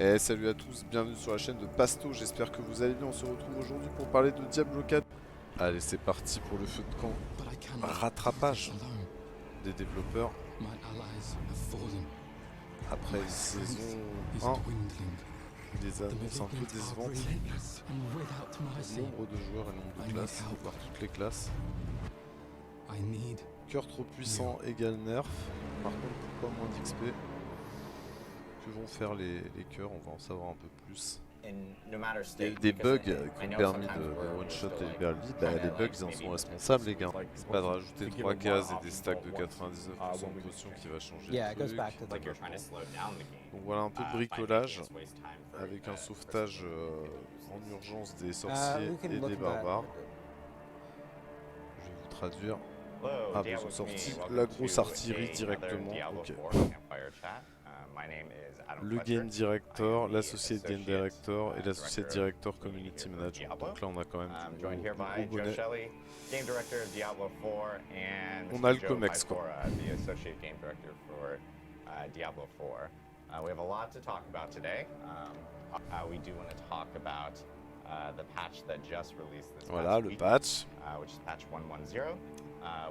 Et salut à tous, bienvenue sur la chaîne de Pasto, j'espère que vous allez bien. On se retrouve aujourd'hui pour parler de Diablo 4. Allez, c'est parti pour le feu de camp. Rattrapage des développeurs. Après une saison 1, des annonces un peu décevantes. Nombre de joueurs et nombre de classes, voire toutes les classes. Cœur trop puissant égale nerf. Par contre, pourquoi moins d'XP? Que vont faire les cœurs? On va en savoir un peu plus. Il y a eu des bugs qui ont permis de one-shot et libérer le lead. Bah, les bugs ils en sont responsables, les gars. C'est pas de rajouter 3 cases et des stacks de 99% de potions qui va changer le truc. Donc voilà un peu de bricolage avec un sauvetage en urgence des sorciers et des barbares. Je vais vous traduire. Ah, ils ont sorti la grosse artillerie directement. Ok. Le Game Director, l'Associate Game Director et l'Associate Director Community Manager. Donc là on a quand même du gros bonnet. On a le COMEX quoi. Voilà le patch.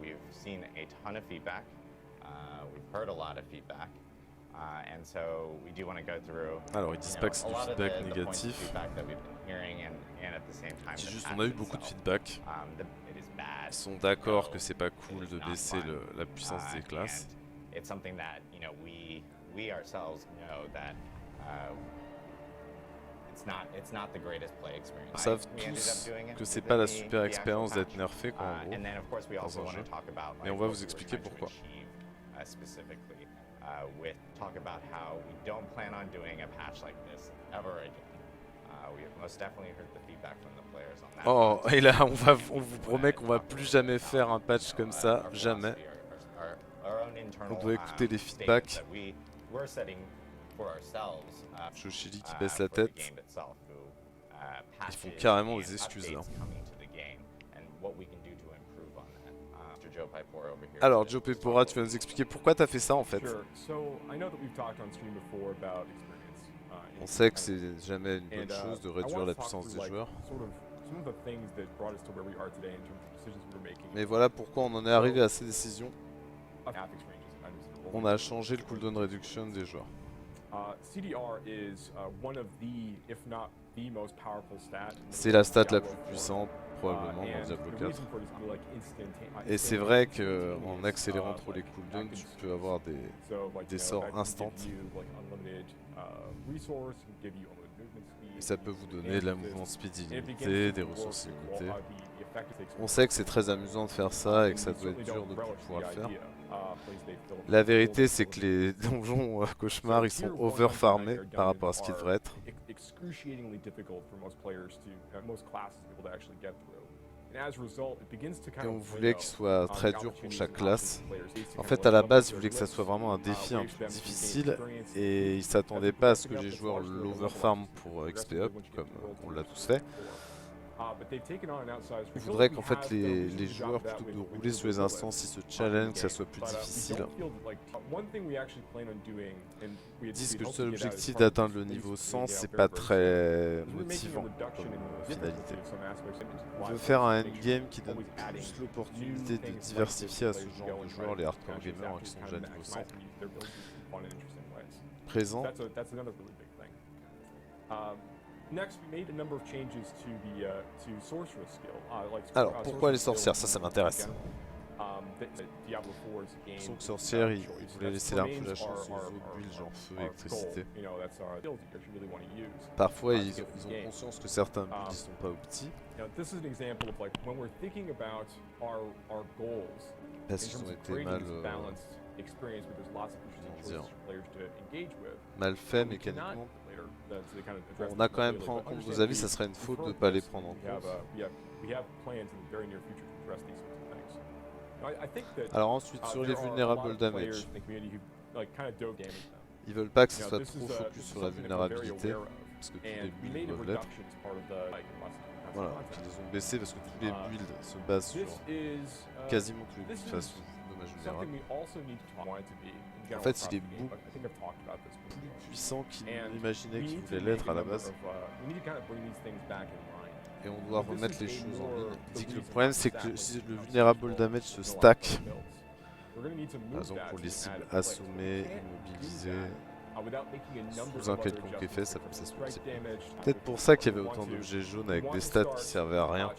We've seen a ton of feedback. We've heard a lot of feedback. And so we do want to go through. Alors ils disent pas que c'est du feedback négatif. C'est juste on a eu beaucoup de feedback. Ils sont d'accord que c'est pas cool de baisser la puissance des classes. It's something that we ourselves know that it's not the greatest play experience. Ils savent tous que c'est pas la super expérience d'être nerfé quoi, en gros, dans un jeu. Et on va vous expliquer pourquoi. With talk about how we don't plan on doing a patch like this ever again. We have most definitely heard the feedback from the players on that. Oh, et là on vous promet qu'on va plus jamais faire un patch comme ça, jamais. On doit écouter les feedbacks. Joshili qui baisse la tête. Ils font carrément des excuses là. Alors Joe Pepora, tu vas nous expliquer pourquoi tu as fait ça en fait. On sait que c'est jamais une bonne chose de réduire la puissance des joueurs. Mais voilà pourquoi on en est arrivé à ces décisions. On a changé le cooldown reduction des joueurs. C'est la stat la plus puissante probablement dans Diablo 4. Et c'est vrai qu'en accélérant trop les cooldowns, tu peux avoir des sorts instants. Et ça peut vous donner de la mouvement speed illimité, des ressources illimitées. On sait que c'est très amusant de faire ça et que ça doit être dur de pouvoir le faire. La vérité c'est que les donjons cauchemars ils sont overfarmés par rapport à ce qu'ils devraient être. Et on voulait qu'il soit très dur pour chaque classe. En fait à la base ils voulaient que ça soit vraiment un défi un peu difficile. Et ils s'attendaient pas à ce que les joueurs l'overfarm pour XP up comme on l'a tous fait. Je voudrais qu'en fait les joueurs, plutôt que de rouler sur les instances, ils se challenge, que ça soit plus difficile. Ils disent que le seul objectif d'atteindre le niveau 100, c'est pas très motivant comme finalité. On veut faire un endgame qui donne plus l'opportunité de diversifier à ce genre de joueurs, les hardcore gamers qui sont déjà niveau 100. Présent. Alors, pourquoi les sorcières? Ça m'intéresse. Son sorcière, il voulait laisser un peu la chance aux autres builds, genre feu et électricité. Parfois, ils ont conscience que certains builds ne sont pas optis. Parce qu'ils ont été mal faits mécaniquement. Bon, on a quand même pris en compte vos avis, ça serait une faute de ne pas les prendre en compte. Alors ensuite sur les vulnerable damage, ils veulent pas que ce soit trop focus sur la vulnérabilité, parce que tous les builds doivent l'être. Voilà, puis ils les ont baissés parce que tous les builds se basent sur quasiment tous les builds de toute façon, ne dommages vulnérables. En fait, il est beaucoup plus puissant qu'il n'imaginait qu'il voulait l'être à la base. Et on doit remettre les choses en ligne. Il dit que le problème, c'est que si le vulnerable damage se stack, par exemple pour les cibles assommées, immobilisées, sous un quelconque effet, ça fait ça se C'est peut-être pour ça qu'il y avait autant d'objets jaunes avec des stats qui servaient à rien.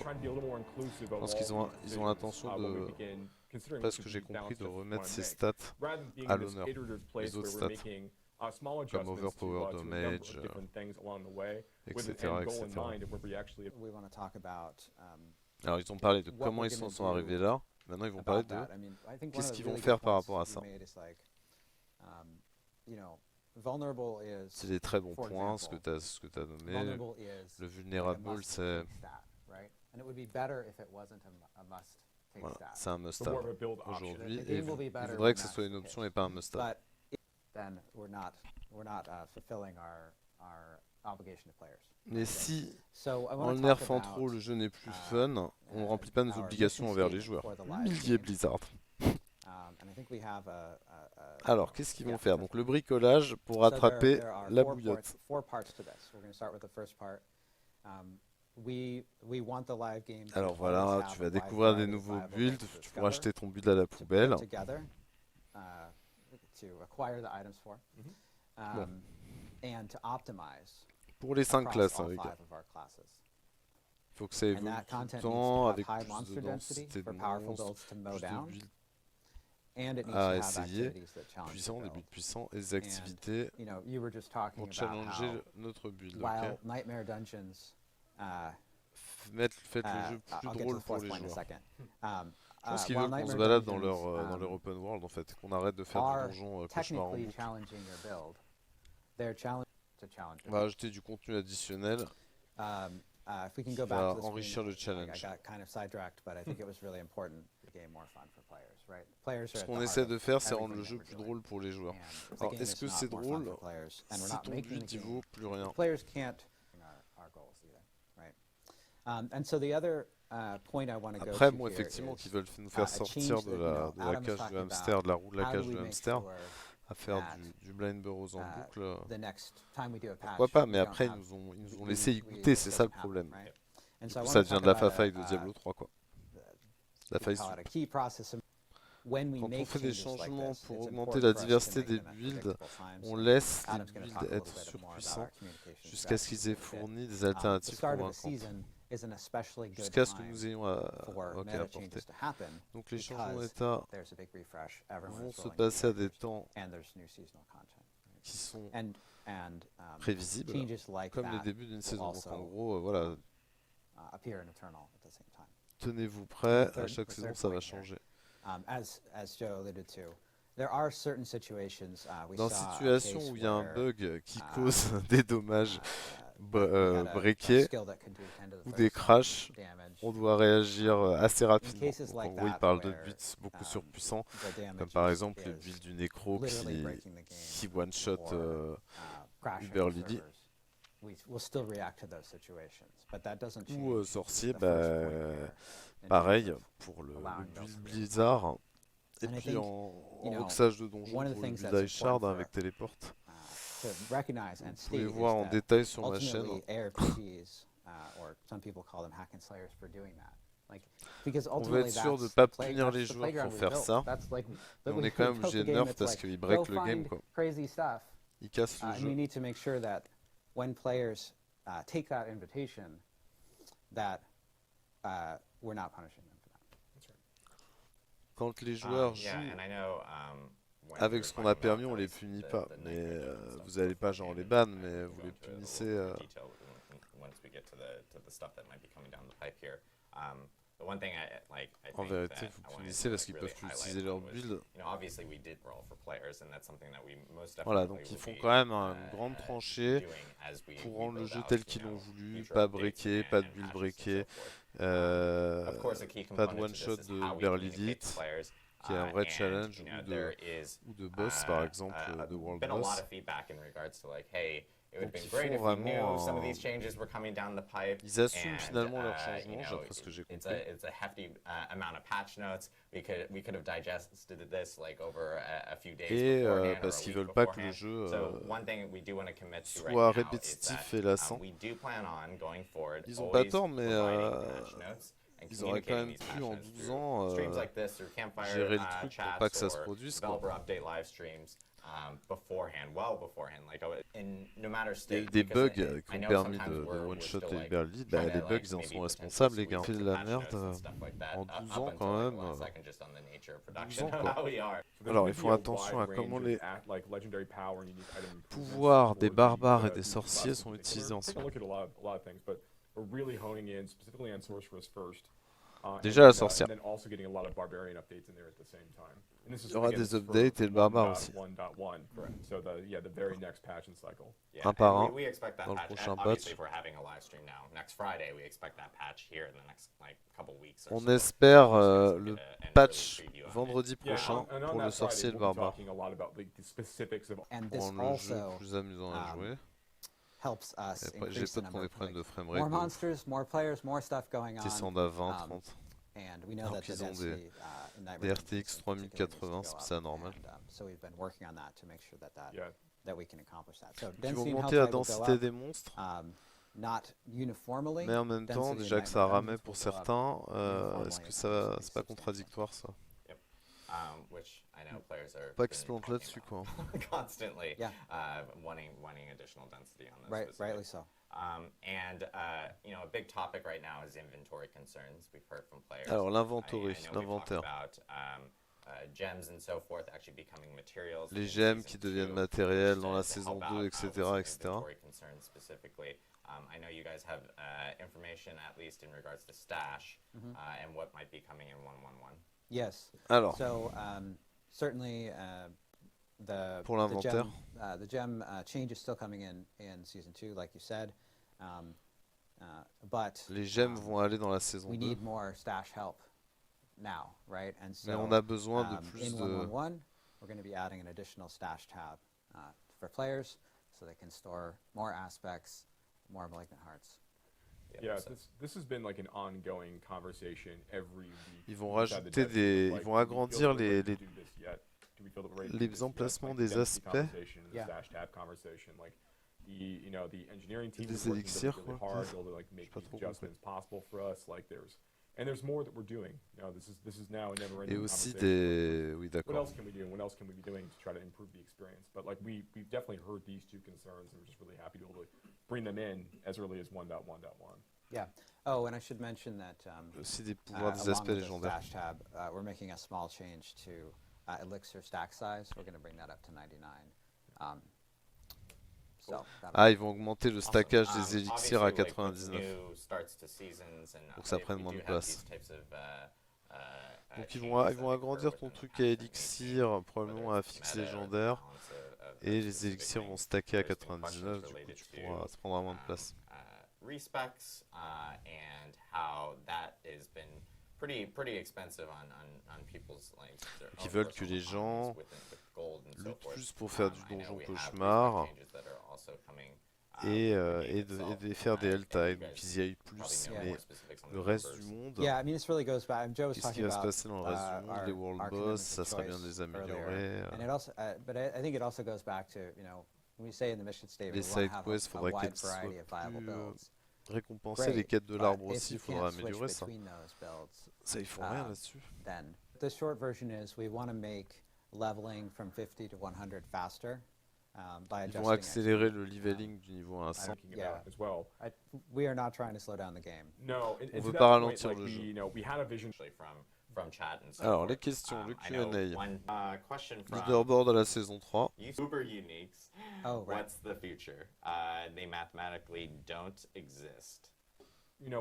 Je pense qu'ils ont l'intention de, pas ce que j'ai compris, de remettre ces stats à l'honneur, les autres stats, comme overpower damage, etc. etc. Alors ils ont parlé de comment ils s'en sont arrivés là, maintenant ils vont parler de qu'est-ce qu'ils vont faire par rapport à ça. C'est des très bons points, ce que tu as nommé. Le vulnérable, c'est... Voilà, c'est un must-have aujourd'hui, et il faudrait que ce soit une option et pas un must-have. Mais si, en le nerfant trop, le jeu n'est plus fun, on ne remplit pas nos obligations envers les joueurs. Milliers Blizzard. Alors, qu'est-ce qu'ils vont faire? Donc le bricolage pour rattraper la bouillotte. Alors voilà, tu vas découvrir des nouveaux builds, tu pourras acheter ton build à la poubelle. Bon. Pour les 5 classes, hein, les gars. Il faut que ça évolue tout le temps, avec plus de densité de monstres, plus de builds à essayer, puissants, des builds puissants, et des activités pour challenger notre build. Okay. Faites le jeu plus drôle pour les joueurs. Je pense qu'ils veulent qu'on se balade dans leur open world en fait, qu'on arrête de faire du donjon cauchemar en boucle. On va ajouter du contenu additionnel qui va enrichir le challenge. Ce qu'on essaie de faire, c'est rendre le jeu plus drôle pour les joueurs. Alors, est-ce que c'est drôle si ton build ne vaut plus rien? Après, moi, effectivement, qu'ils veulent nous faire sortir de la cage de hamster, de la roue de la cage de hamster, à faire du blind burrows en boucle. Pourquoi pas? Mais après, ils nous ont laissé y goûter, c'est ça le problème. Du coup, ça devient de la faille de Diablo 3, quoi. La faille soupe. Quand on fait des changements pour augmenter la diversité des builds, on laisse les builds être surpuissants jusqu'à ce qu'ils aient fourni des alternatives convaincantes. Jusqu'à ce que nous ayons à apporter. Donc les changements d'état vont se passer à des temps qui sont prévisibles, comme le début d'une saison. Donc en gros, voilà, tenez-vous prêts, à chaque saison ça va changer. Dans situations où il y a un bug qui cause des dommages briqués ou des crashs, on doit réagir assez rapidement. Donc, en gros, il parle de builds beaucoup surpuissants, comme par exemple le build du Necro qui one-shot Uber Lily. Ou sorcier, pareil pour le build Blizzard. Et puis en roxage de donjon pour le build Ice Shard avec téléporte. Vous pouvez voir en détail sur ma chaîne. On veut être sûr de ne pas punir les joueurs pour faire ça. Mais on est quand même obligé de nerf parce qu'ils break le game, quoi. Ils cassent le jeu. Quand les joueurs jouent avec ce qu'on a permis, on les punit pas. Mais vous n'allez pas genre les ban, mais vous les punissez. En vérité, vous punissez parce qu'ils peuvent plus utiliser leur build. Voilà, donc ils font quand même une grande tranchée pour rendre le jeu tel qu'ils l'ont voulu. Pas breaké, pas de build breaké, pas de one-shot de Uber Lilith, qui est un vrai challenge, ou de boss par exemple, de World Boss. it would have been great if we knew some of these changes were coming down the pipe. Ils assument finalement leurs changements, d'après ce que j'ai compris. It's a hefty amount of patch notes. We could have digested this like over a few days beforehand, parce qu'ils veulent pas que le jeu soit répétitif et lassant. Ils ont pas tort, mais ils auraient quand même pu en 12 ans gérer le truc pour pas que ça se produise, quoi. Il y a eu des bugs qui ont permis de one-shot et libérer le lead. Les bugs, ils en sont responsables, les gars. On fait de la merde en 12 ans quand même. 12 ans, quoi. Alors, ils font attention à comment les pouvoirs des barbares et des sorciers sont utilisés ensemble. Déjà la sorcière. Il y aura des updates et le barbare aussi. Un par un dans le prochain patch. On espère le patch vendredi prochain pour le sorcier et le barbare. Pour le jeu plus amusant à jouer. J'ai peur qu'on ait des problèmes de framerate. Descendent à 20, 30. Alors qu'ils ont des RTX 3080, c'est anormal. Ils vont augmenter la densité des monstres. Mais en même temps, déjà que ça ramait pour certains, est-ce que ça c'est pas contradictoire ça? Pas qu'ils se plantent là-dessus, quoi. Constantly wanting additional density on this. Rightly so. And you know, a big topic right now is inventory concerns. We've heard from players. Alors l'inventory, l'inventaire. Gems and so forth actually becoming materials. Les gemmes qui deviennent matériels dans la saison 2, etc., etc. I know you guys have information at least in regards to stash and what might be coming in 1.1.1. Yes. Alors. So certainly pour l'inventaire. The gem change is still coming in season 2, like you said. But les gemmes vont aller dans la saison 2. We need more stash help now, right? And so mais on a besoin de plus in 1.1.1, we're going to be adding an additional stash tab for players, so they can store more aspects, more malignant hearts. Yeah, this has been like an ongoing conversation every week. Ils vont rajouter des, ils vont agrandir les emplacements des aspects. Des élixirs, quoi. Je sais pas trop et aussi des... Oui, d'accord. Yeah. Oh, and I should mention that aussi des pouvoirs des aspects légendaires. Tab, we're making a small change to elixir stack size. We're going to bring that up to 99. Ils vont augmenter le stackage des élixirs à 99 pour que ça prenne moins de place. Donc ils vont agrandir ton truc à élixir, probablement à fixe légendaire, et les élixirs vont stacker à 99, du coup ça prendra moins de place. Respecs and how that has been pretty expensive on people's like. Ils veulent que les gens luttent plus pour faire du donjon cauchemar et de faire des L-Tide, donc ils y aillent plus, mais le reste du monde, qu'est-ce qui va se passer dans le reste du monde, les world boss, ça serait bien de les améliorer. Les side quests, il faudrait qu'elles soient plus récompensées, les quêtes de l'arbre aussi, il faudra améliorer ça. Ça, ils font rien là-dessus. The short version is we want to make leveling from 50 to 100 faster. Ils vont accélérer le leveling du niveau 1 à 100. We are not trying to slow down the game. No, on veut pas ralentir le jeu. From chat and so alors les questions, le Q&A. Leaderboard à la saison 3. Uber uniques. Oh, right. What's the future? They mathematically don't exist. Ils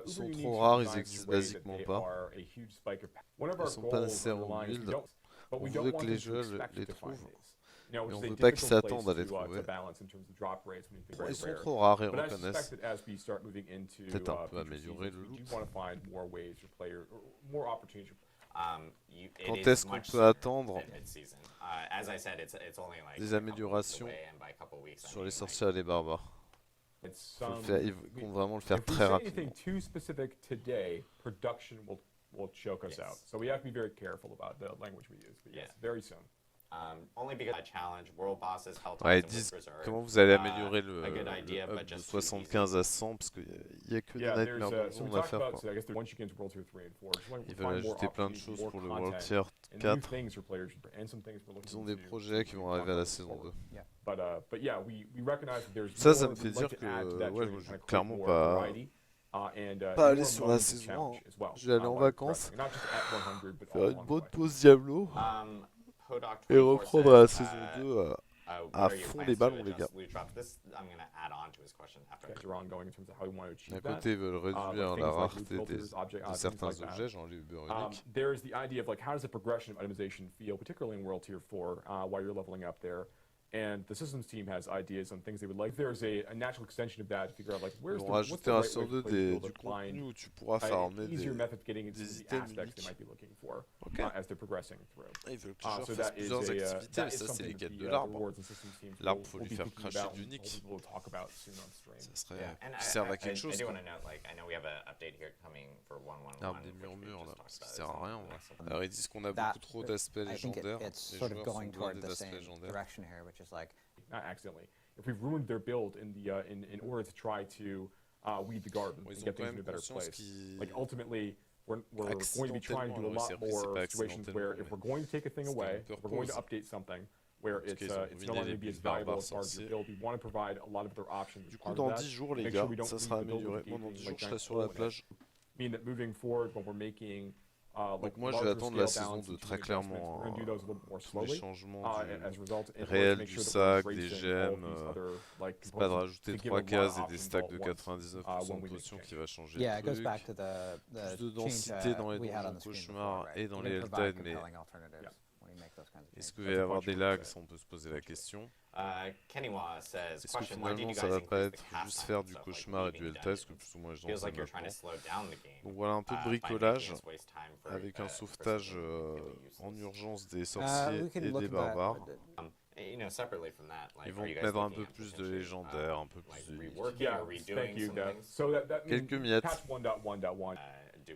sont trop rares, ils existent basiquement pas. Ils sont pas nécessairement build. On veut que les jeux les trouvent. Mais on ne veut pas qu'ils s'attendent à les trouver. Bon, ils sont trop rares et reconnaissent. Peut-être un peu améliorer le loop. Quand est-ce qu'on peut attendre des améliorations sur les sorcières et les barbares? Ils vont vraiment le faire très rapidement. Will choke us out. So we have to be very careful about the language we use. But yes, very soon. Only because I challenge world bosses, health Ouais, ils items, disent reserve. comment vous allez améliorer le A good idea, up but de just 75 à 100 parce qu'il n'y a que des nightmares donjons à faire. Quoi. Ils veulent ajouter plein de choses pour le World Tier 4. Ils ont des projets qui vont arriver à la saison 2. Ça me fait dire que ouais, je vais clairement pas aller sur la saison 1. Je vais aller en vacances, faire une bonne pause Diablo et reprendre la saison 2 à fond les ballons, les gars. D'un côté, ils veulent réduire la rareté de certains objets, genre les Uber uniques. There's the idea of like how does the progression of itemization feel, particularly in World Tier 4, while you're leveling up there. And the systems team has ideas on things they would like. There's a natural extension of that to figure out like where's the right way to du contenu où tu pourras farmer des items they might be looking for as they're progressing through. Ils veulent que tu fasses plusieurs activités, mais ça c'est les quêtes de l'arbre. L'arbre, faut lui faire cracher d'unique. Ça serait qui serve à quelque chose. L'arbre des murmures là, ça sert à rien. Alors ils disent qu'on a beaucoup trop d'aspects légendaires. Les joueurs sont loin des aspects légendaires. Not accidentally. If we've ruined their build in order to try to weed the garden and get things in a better place, like ultimately, we're going to be trying to do a lot more situations where if we're going to take a thing away, if we're going to update something, where it's no longer going to be as valuable as part of your build, we want to provide a lot of other options. Du coup, dans 10 jours, les gars, ça sera amélioré. Moi, dans 10 jours, je serai sur la plage. Mean that moving forward, when we're making donc moi je vais attendre la saison 2 très clairement, tous les changements réels du sac, des gemmes, c'est pas de rajouter 3 cases et des stacks de 99% de potions qui va changer le truc, plus de densité dans les donjons cauchemars et dans les Helltide, mais est-ce qu'il va y avoir des lags, ça on peut se poser la question. Est-ce que finalement ça va pas être juste faire du cauchemar et du Helltide, ce que plus ou moins je pense maintenant. Donc voilà un peu de bricolage avec un sauvetage en urgence des sorciers et des barbares. Ils vont mettre un peu plus de légendaire, un peu plus de quelques miettes.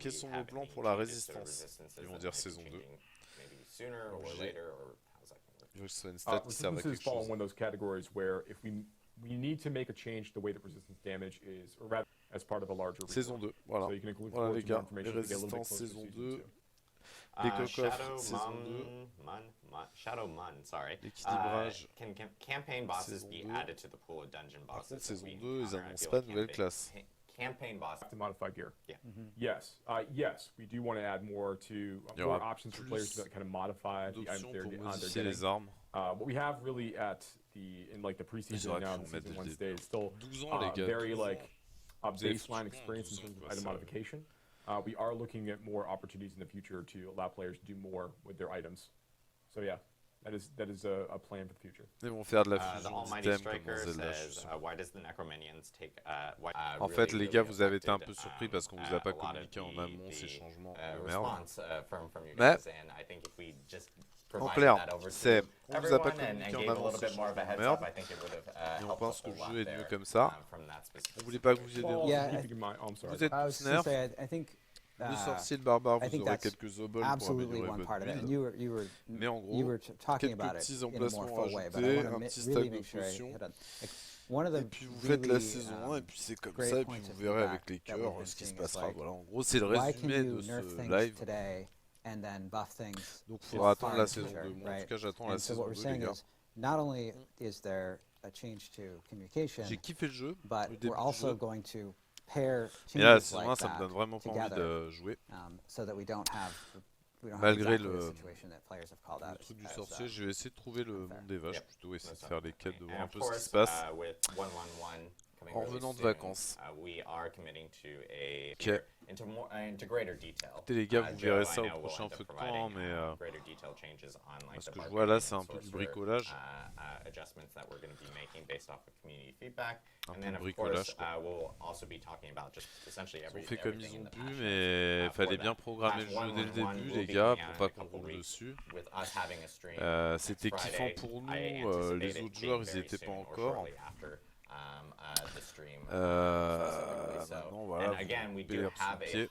Quels sont vos plans pour la résistance? Ils vont dire saison 2. Je veux que ce soit une stat qui serve à quelque chose. One of those categories where if we need to make a change the way that resistance damage is, or rather as part of a larger saison 2, voilà. Voilà les gars, les résistances saison 2, les cocoffres saison 2, l'équilibrage campaign bosses saison be 2. added to the pool of dungeon Par bosses? contre saison 2, ils annoncent pas de nouvelle classe. Campaign boss to modify gear. Yeah. Yes. Yes, we do want to add more to more options for players to kind of modify the items they're getting. Les armes. What we have really at in like the preseason now, the season 1 stage, still 12 ans, les gars, very like a baseline experience in terms of item modification. We are looking at more opportunities in the future to allow players to do more with their items. So yeah. That is a plan for the future. Ils vont faire de la fusion d'items comme dans Zelda. En fait, les gars, vous avez été un peu surpris parce qu'on vous a pas communiqué en amont ces changements de merde. Mais en clair, c'est on vous a pas communiqué en amont ces changements de merde. Et on pense que le jeu est mieux comme ça. On voulait pas que vous ayez des vous êtes tous nerfs. Le sorcier et le barbare, vous aurez quelques oboles pour améliorer votre build. Mais en gros, quelques petits emplacements rajoutés, un petit stack de potions. Et puis vous faites la saison 1 et puis c'est comme ça. Et puis vous verrez avec les cœurs ce qui se passera. Voilà, en gros, c'est le résumé de ce live. Donc il faudra attendre la saison 2. Moi, en tout cas, j'attends la saison 2, les gars. J'ai kiffé le jeu, le début du jeu. Et là, la saison 1, ça me donne vraiment pas envie de jouer. Malgré le truc du sorcier, je vais essayer de trouver le monde des vaches, plutôt essayer de faire les quêtes, de voir un peu ce qui se passe. en revenant de vacances. Ok. Écoutez les gars, vous verrez ça au prochain feu de camp, mais ce que je vois là, c'est un peu du bricolage. Un peu de bricolage. Ils ont fait comme ils ont pu, mais il fallait bien programmer le jeu dès le début, les gars, pour pas qu'on roule dessus. C'était kiffant pour nous, les autres joueurs, ils n'y étaient pas encore. Maintenant, voilà, vous pouvez pied.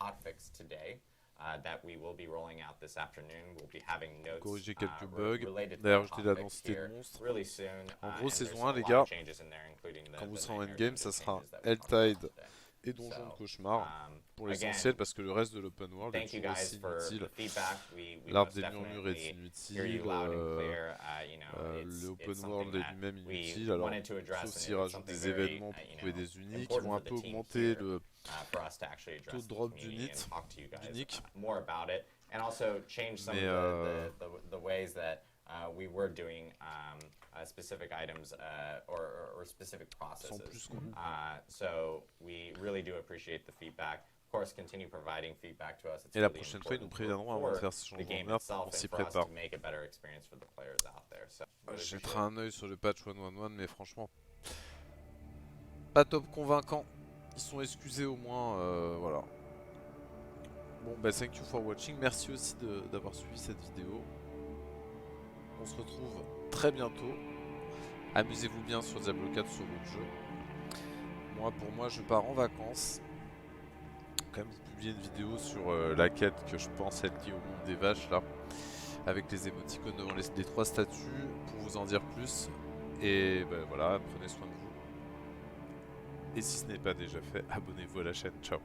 Corriger quelques bugs. D'ailleurs, ajouter de la densité de monstres. En gros, saison 1, les gars, quand vous serez en endgame, ça sera Helltide et Donjon de Cauchemar pour l'essentiel, parce que le reste de l'open world est toujours aussi inutile. L'arbre des murmures est inutile, l'open world est lui-même inutile, alors sauf s'ils rajoutent des événements pour trouver des uniques, ils vont un peu augmenter le taux de drop d'uniques. Specific items or specific processes. So we really do appreciate the feedback. Of course, continue providing feedback to us. Et la prochaine fois, ils nous préviendront avant de faire ce changement de map, on s'y prépare. Je jetterai un œil sur le patch 1.1.1, mais franchement, pas top convaincant. Ils sont excusés au moins, voilà. Bon, bah thank you for watching. Merci aussi d'avoir suivi cette vidéo. On se retrouve très bientôt. Amusez-vous bien sur Diablo 4 sur votre jeu. Pour moi, je pars en vacances. Quand même, vous publiez une vidéo sur la quête que je pense être liée au monde des vaches là, avec les émoticônes devant les 3 statues pour vous en dire plus. Et ben voilà, prenez soin de vous. Et si ce n'est pas déjà fait, abonnez-vous à la chaîne. Ciao.